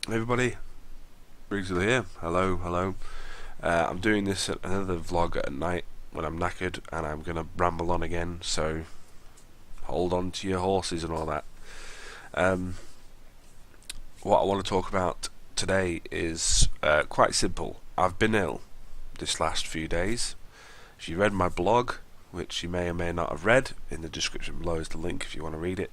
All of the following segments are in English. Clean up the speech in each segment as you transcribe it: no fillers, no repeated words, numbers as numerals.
Everybody, Briggsville here. Hello, hello. I'm doing this at another vlog at night when I'm knackered and I'm gonna ramble on again, so hold on to your horses and all that. Um, what I want to talk about today is quite simple. I've been ill this last few days. If you read my blog, which you may or may not have read, in the description below is the link if you want to read it.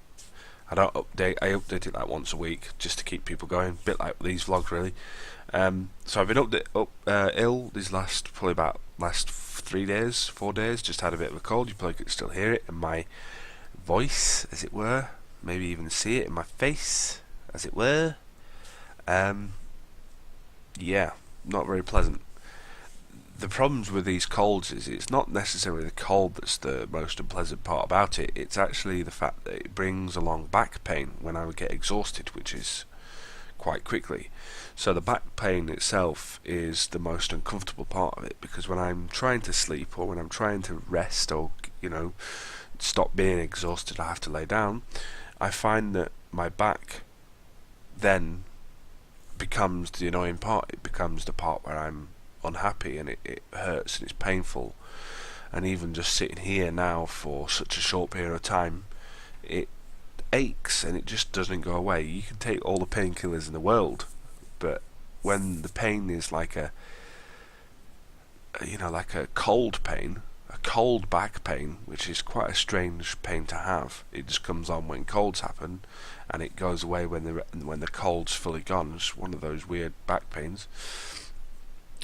I update it like once a week just to keep people going, a bit like these vlogs really. So I've been ill these last 3 days, 4 days. Just had a bit of a cold. You probably could still hear it in my voice, as it were. Maybe even see it in my face, as it were. Yeah, not very pleasant. The problems with these colds is it's not necessarily the cold that's the most unpleasant part about it. It's actually the fact that it brings along back pain when I would get exhausted, which is quite quickly. So the back pain itself is the most uncomfortable part of it, because when I'm trying to sleep or when I'm trying to rest or stop being exhausted, I have to lay down. I find that my back then becomes the annoying part. It becomes the part where I'm unhappy and it hurts and it's painful. And even just sitting here now for such a short period of time, it aches and it just doesn't go away. You can take all the painkillers in the world, but when the pain is like a cold pain, a cold back pain, which is quite a strange pain to have. It just comes on when colds happen, and it goes away when the cold's fully gone. It's one of those weird back pains,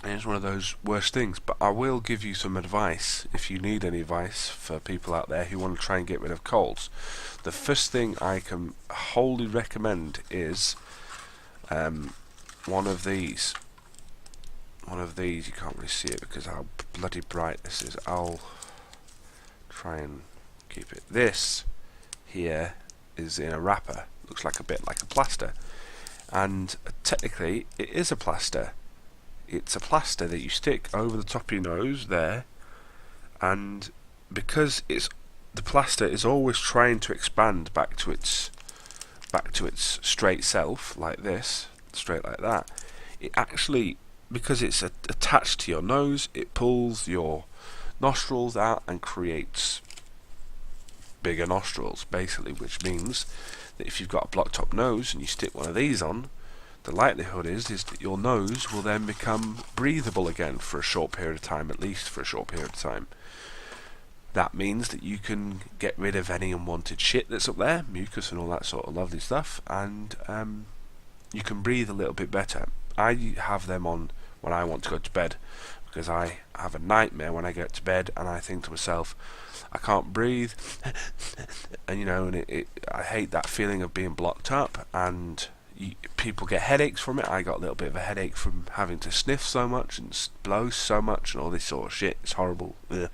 and it's one of those worst things. But I will give you some advice if you need any advice for people out there who want to try and get rid of colds. The first thing I can wholly recommend is one of these. You can't really see it because how bloody bright this is. I'll try and keep it. This here is in a wrapper. Looks like a bit like a plaster, and technically it is a plaster. It's a plaster that you stick over the top of your nose there, and because the plaster is always trying to expand back to its straight self, like this, straight like that. It actually, because it's attached to your nose, it pulls your nostrils out and creates bigger nostrils, basically, which means that if you've got a blocked up nose and you stick one of these on, the likelihood is that your nose will then become breathable again for a short period of time, at least for a short period of time. That means that you can get rid of any unwanted shit that's up there, mucus and all that sort of lovely stuff, and you can breathe a little bit better. I have them on when I want to go to bed, because I have a nightmare when I get to bed and I think to myself, I can't breathe, and I hate that feeling of being blocked up, and people get headaches from it. I got a little bit of a headache from having to sniff so much and blow so much and all this sort of shit. It's horrible. Ugh.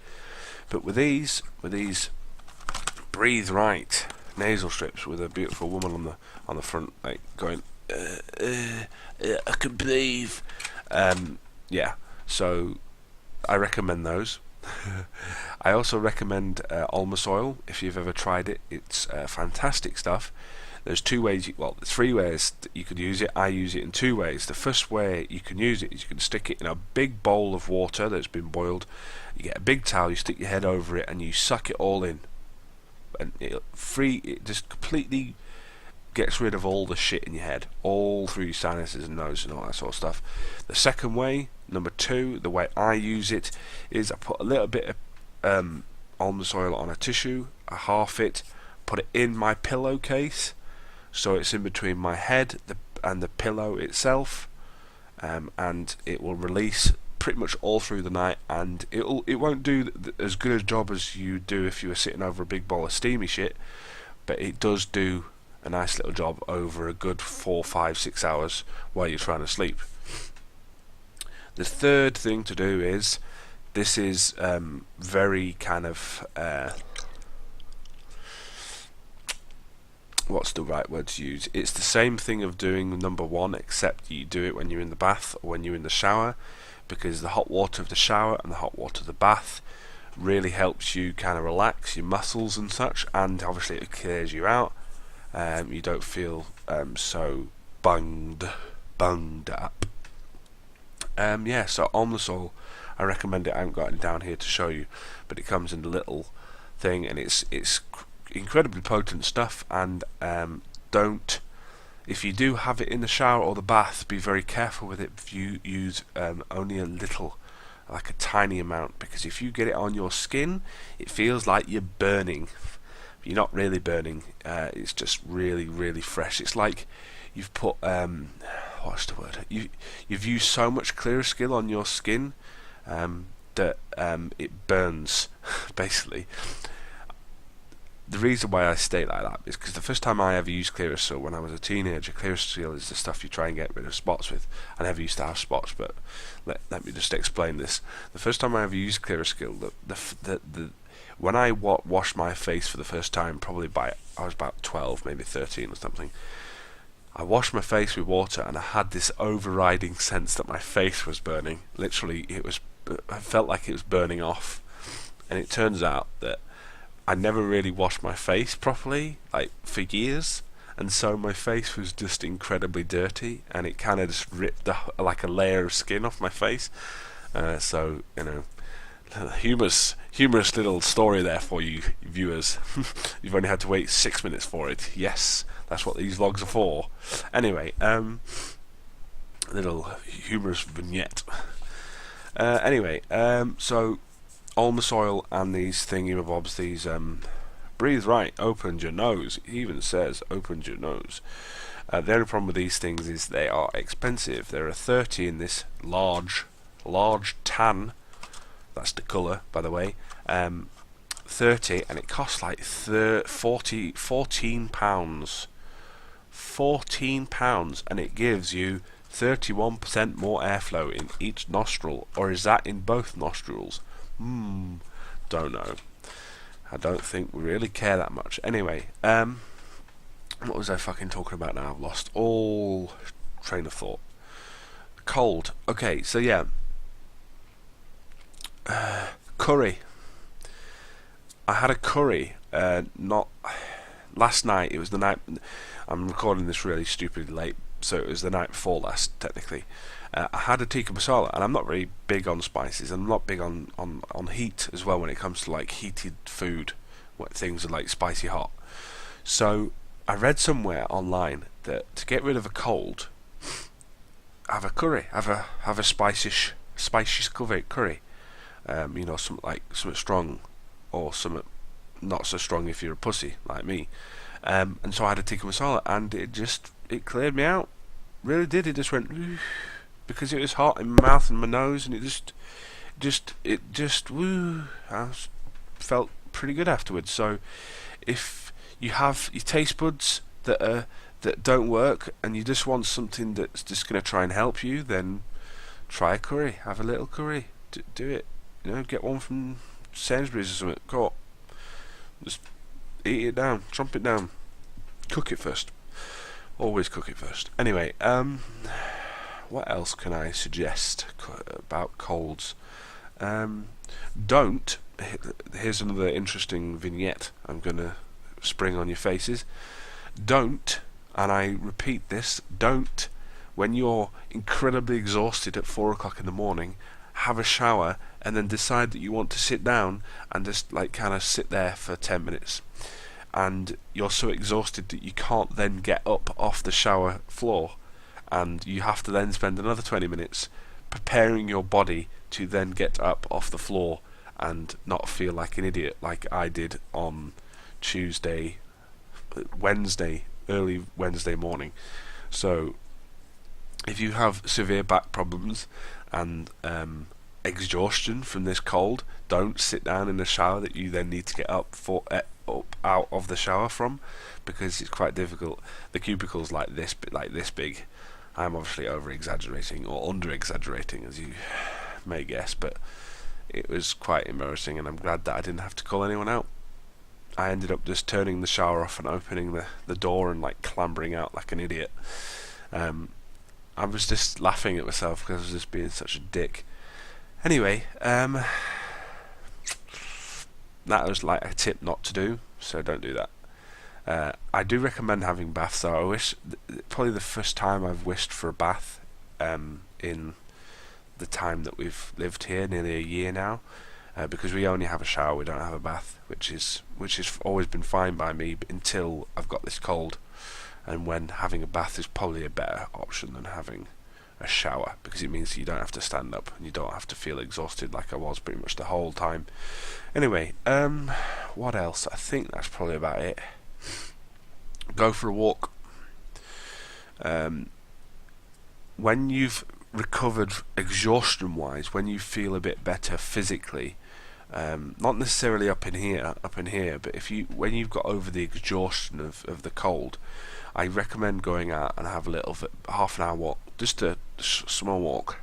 But with these Breathe Right nasal strips with a beautiful woman on the front, like going, I can breathe. Yeah, so I recommend those. I also recommend Almus oil. If you've ever tried it, it's fantastic stuff. There's three ways that you could use it. I use it in 2 ways. The first way you can use it is you can stick it in a big bowl of water that's been boiled. You get a big towel, you stick your head over it, and you suck it all in. And it just completely gets rid of all the shit in your head, all through your sinuses and nose and all that sort of stuff. The second way, number 2, the way I use it, is I put a little bit of almond oil on a tissue, I half it, put it in my pillowcase, so it's in between my head and the pillow itself, and it will release pretty much all through the night, and it won't do as good a job as you do if you were sitting over a big bowl of steamy shit, but it does do a nice little job over a good 4, 5, 6 hours while you're trying to sleep. The third thing to do is, this is very kind of what's the right word to use? It's the same thing of doing number 1, except you do it when you're in the bath or when you're in the shower, because the hot water of the shower and the hot water of the bath really helps you kind of relax your muscles and such, and obviously it clears you out. You don't feel so bunged bunged up. Yeah, so Olmsol, I recommend it. I haven't got it down here to show you, but it comes in a little thing, and it's incredibly potent stuff. And don't, if you do have it in the shower or the bath, be very careful with it. If you use only a little, like a tiny amount, because if you get it on your skin, it feels like you're burning. You're not really burning. It's just really, really fresh. It's like you've put what's the word? You've used so much Clearasil on your skin that it burns, basically. The reason why I state like that is because the first time I ever used Clearasil when I was a teenager, Clearasil is the stuff you try and get rid of spots with. I never used to have spots, but let me just explain this. The first time I ever used Clearasil, when I washed my face for the first time, I was about 12, maybe 13 or something. I washed my face with water, and I had this overriding sense that my face was burning. Literally, I felt like it was burning off. And it turns out that I never really washed my face properly, like for years, and so my face was just incredibly dirty, and it kind of just ripped like a layer of skin off my face. So you know, humorous little story there for you viewers. You've only had to wait 6 minutes for it. Yes, that's what these vlogs are for. Anyway, little humorous vignette. So Olmsol and these thingy-mabobs, these breathe right, open your nose. It even says open your nose. The only problem with these things is they are expensive. There are 30 in this large tan. That's the colour, by the way. 30, and it costs like £14. £14, and it gives you 31% more airflow in each nostril. Or is that in both nostrils? Don't know. I don't think we really care that much. Anyway, what was I fucking talking about now? I've lost all train of thought. Cold. Okay, so yeah. Curry. I had a curry, not last night. It was the night. I'm recording this really stupidly late, so it was the night before last, technically. I had a tikka masala, and I'm not very big on spices. I'm not big on heat as well when it comes to like heated food, what things are like spicy hot. So I read somewhere online that to get rid of a cold, have a curry, have a spicy curry. You know, something strong, or something not so strong if you're a pussy like me. And so I had a tikka masala, and it cleared me out. Really did. It just went because it was hot in my mouth and my nose, and it just woo. I felt pretty good afterwards. So if you have your taste buds that don't work, and you just want something that's just going to try and help you, then try a curry. Have a little curry. Do it. You know, get one from Sainsbury's or something. Go on. Just eat it down, chomp it down. Cook it first. Always cook it first. Anyway, what else can I suggest about colds? Don't. Here's another interesting vignette I'm going to spring on your faces. Don't, and I repeat this, don't, when you're incredibly exhausted at 4 o'clock in the morning, have a shower and then decide that you want to sit down and just like kind of sit there for 10 minutes, and you're so exhausted that you can't then get up off the shower floor, and you have to then spend another 20 minutes preparing your body to then get up off the floor and not feel like an idiot like I did on early Wednesday morning. So if you have severe back problems and exhaustion from this cold, don't sit down in the shower that you then need to get up out of the shower from, because it's quite difficult. The cubicle's like this big. I'm obviously over exaggerating or under exaggerating, as you may guess, but it was quite embarrassing, and I'm glad that I didn't have to call anyone out. I ended up just turning the shower off and opening the door and like clambering out like an idiot. I was just laughing at myself because I was just being such a dick. Anyway, that was like a tip not to do, so don't do that. I do recommend having baths though. I wish, probably the first time I've wished for a bath in the time that we've lived here, nearly a year now, because we only have a shower, we don't have a bath, which has always been fine by me until I've got this cold, and when having a bath is probably a better option than having a shower, because it means you don't have to stand up and you don't have to feel exhausted like I was pretty much the whole time. Anyway, what else? I think that's probably about it. Go for a walk. When you've recovered exhaustion wise, when you feel a bit better physically, not necessarily up in here, but when you've got over the exhaustion of the cold, I recommend going out and have a little half an hour walk, just a small walk,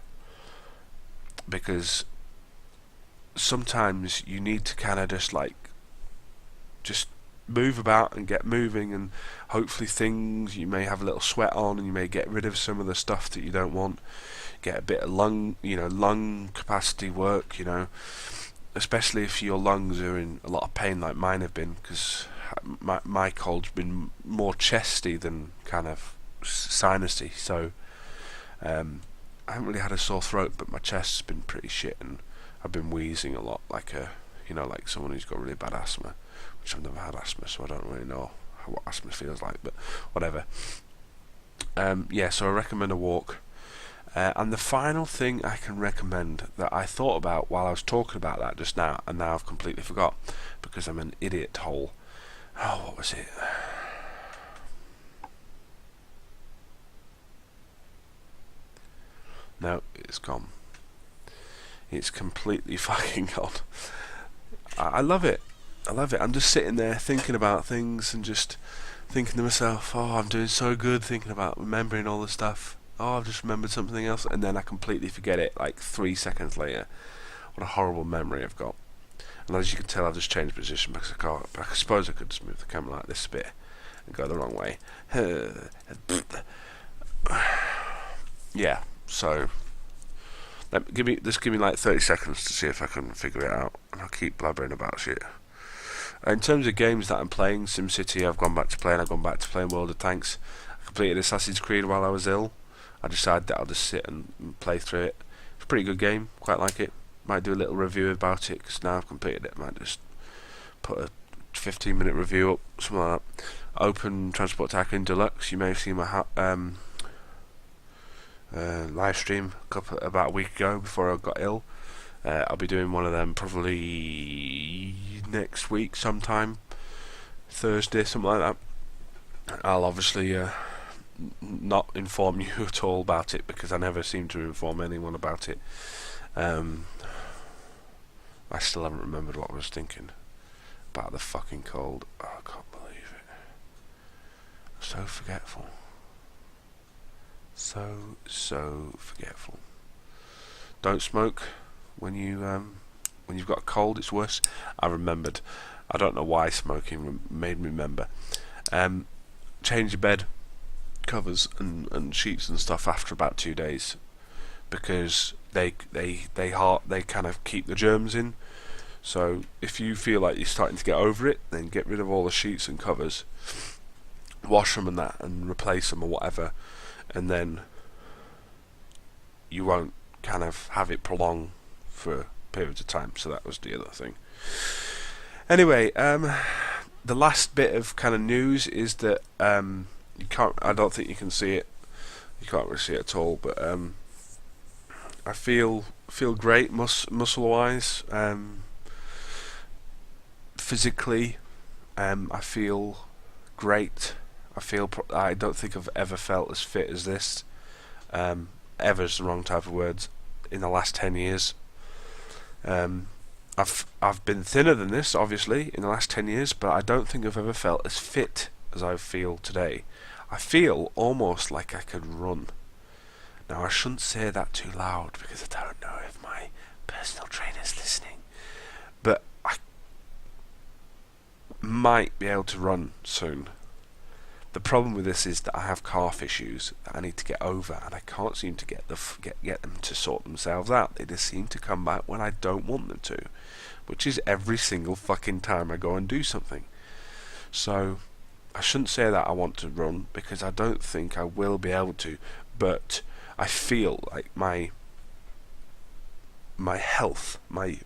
because sometimes you need to kind of just move about and get moving, and hopefully you may have a little sweat on, and you may get rid of some of the stuff that you don't want, get a bit of lung capacity work, especially if your lungs are in a lot of pain like mine have been, because my cold's been more chesty than kind of sinusy, so I haven't really had a sore throat, but my chest's been pretty shit, and I've been wheezing a lot, like someone who's got really bad asthma, which I've never had asthma, so I don't really know what asthma feels like, but whatever. So I recommend a walk. And the final thing I can recommend that I thought about while I was talking about that just now, and now I've completely forgot because I'm an idiot hole. Oh, what was it? No, it's gone. It's completely fucking gone. I love it. I'm just sitting there thinking about things and just thinking to myself, oh, I'm doing so good, thinking about remembering all the stuff. Oh, I've just remembered something else, and then I completely forget it like 3 seconds later. What a horrible memory I've got. And as you can tell, I've just changed position because I can't, but I suppose I could just move the camera like this a bit and go the wrong way. Yeah, so give me like 30 seconds to see if I can figure it out, and I'll keep blabbering about shit. In terms of games that I'm playing, SimCity I've gone back to playing World of Tanks. I completed Assassin's Creed while I was ill. I decided that I'll just sit and play through it. It's a pretty good game, quite like it. Might do a little review about it, because now I've completed it, I might just put a 15-minute review up, something like that. Open Transport Tycoon Deluxe, you may have seen my live stream about a week ago before I got ill. I'll be doing one of them probably next week sometime, Thursday, something like that. I'll obviously not inform you at all about it, because I never seem to inform anyone about it. I still haven't remembered what I was thinking about the fucking cold. Oh, I can't believe it. So forgetful. So forgetful. Don't smoke when you've got a cold. It's worse. I remembered. I don't know why smoking made me remember. Change your bed covers and sheets and stuff after about 2 days, because they kind of keep the germs in. So if you feel like you're starting to get over it, then get rid of all the sheets and covers, wash them and that, and replace them or whatever, and then you won't kind of have it prolong for periods of time. So that was the other thing. Anyway, the last bit of kind of news is that I don't think you can see it. You can't really see it at all, but I feel great muscle wise. Physically, I feel great. I don't think I've ever felt as fit as this. Ever is the wrong type of words. In the last 10 years, I've been thinner than this, obviously, in the last 10 years, but I don't think I've ever felt as fit as I feel today. I feel almost like I could run. Now, I shouldn't say that too loud, because I don't know if my personal trainer's listening, but I might be able to run soon. The problem with this is that I have calf issues that I need to get over, and I can't seem to get them to sort themselves out. They just seem to come back when I don't want them to, which is every single fucking time I go and do something. So I shouldn't say that I want to run, because I don't think I will be able to, but I feel like my health, my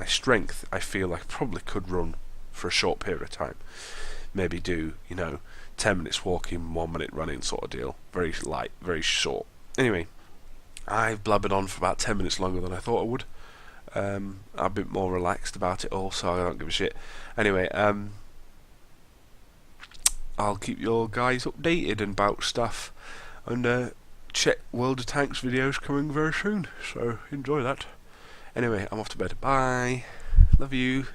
strength, I feel like I probably could run for a short period of time. Maybe do, 10 minutes walking, 1 minute running sort of deal. Very light, very short. Anyway, I've blabbered on for about 10 minutes longer than I thought I would. I'm a bit more relaxed about it all, so I don't give a shit. Anyway, I'll keep your guys updated about stuff, and check World of Tanks videos coming very soon, so enjoy that. Anyway, I'm off to bed. Bye. Love you.